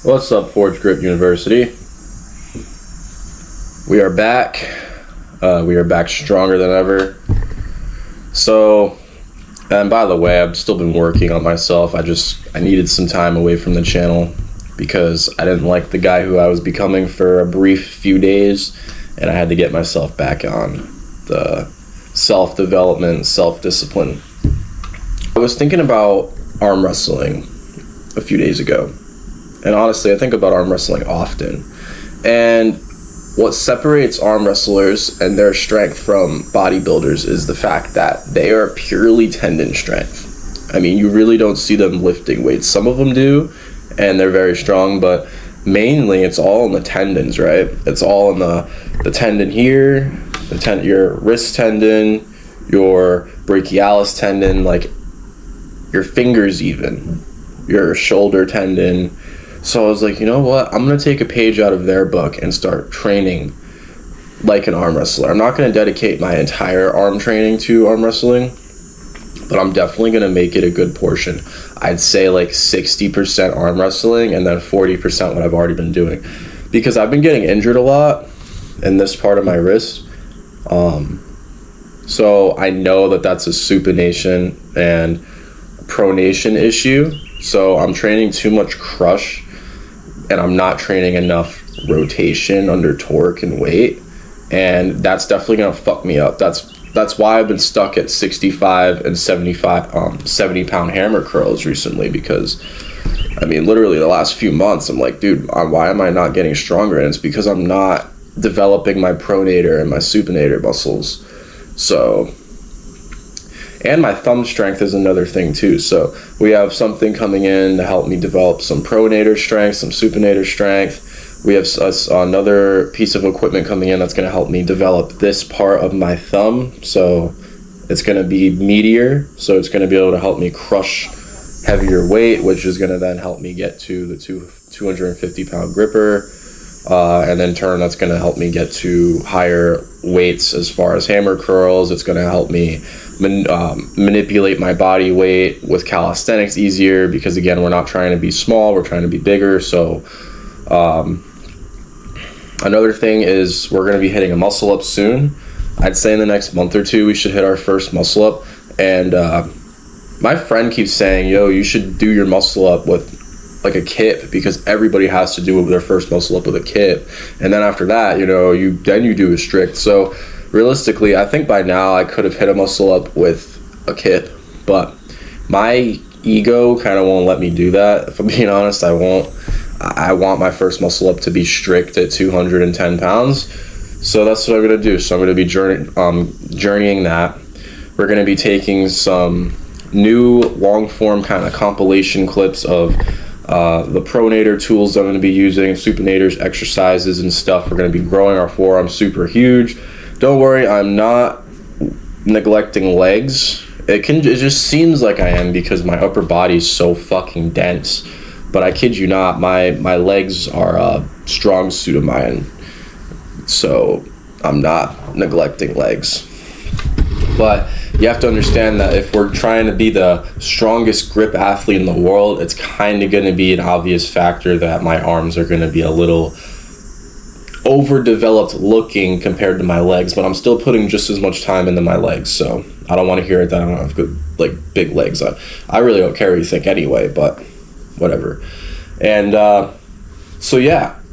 What's up, Forge Grip University? We are back. We are back stronger than ever. So, and by the way, I've still been working on myself. I needed some time away from the channel because I didn't like the guy who I was becoming for a brief few days, and I had to get myself back on the self-development, self-discipline. I was thinking about arm wrestling a few days ago. And honestly, I think about arm wrestling often. And what separates arm wrestlers and their strength from bodybuilders is the fact that they are purely tendon strength. I mean, you really don't see them lifting weights. Some of them do, and they're very strong, but mainly it's all in the tendons, right? It's all in the tendon here, your wrist tendon, your brachialis tendon, like your fingers even, your shoulder tendon. So I was like, you know what? I'm going to take a page out of their book and start training like an arm wrestler. I'm not going to dedicate my entire arm training to arm wrestling, but I'm definitely going to make it a good portion. I'd say like 60% arm wrestling and then 40% what I've already been doing. Because I've been getting injured a lot in this part of my wrist. So I know that that's a supination and pronation issue. So I'm training too much crush, and I'm not training enough rotation under torque and weight, and that's definitely gonna fuck me up. That's why I've been stuck at 65 and 70 pound hammer curls recently, because I mean, literally the last few months I'm like, dude, why am I not getting stronger? And it's because I'm not developing my pronator and my supinator muscles. So, and my thumb strength is another thing too. So we have something coming in to help me develop some pronator strength, some supinator strength. We have another piece of equipment coming in that's going to help me develop this part of my thumb. So it's going to be meatier. So it's going to be able to help me crush heavier weight, which is going to then help me get to the 250 pound gripper. And then in turn, that's going to help me get to higher weights as far as hammer curls. It's going to help me manipulate my body weight with calisthenics easier, because again, we're not trying to be small, we're trying to be bigger. So another thing is we're going to be hitting a muscle up soon. I'd say in the next month or two we should hit our first muscle up. And my friend keeps saying, yo, you should do your muscle up with like a kip, because everybody has to do their first muscle up with a kip, and then after that, you know, you do a strict. So realistically, I think by now I could have hit a muscle up with a kip, but my ego kind of won't let me do that. If I'm being honest, I won't. I want my first muscle up to be strict at 210 pounds. So that's what I'm going to do. So I'm going to be journeying that. We're going to be taking some new long form kind of compilation clips of the pronator tools I'm going to be using, supinators, exercises and stuff. We're going to be growing our forearms super huge. Don't worry, I'm not neglecting legs. It just seems like I am because my upper body is so fucking dense. But I kid you not, my legs are a strong suit of mine. So I'm not neglecting legs. But you have to understand that if we're trying to be the strongest grip athlete in the world, it's kind of going to be an obvious factor that my arms are going to be a little overdeveloped looking compared to my legs, but I'm still putting just as much time into my legs. So I don't want to hear it that I don't have good, like, big legs. I really don't care what you think anyway, but whatever. And so yeah,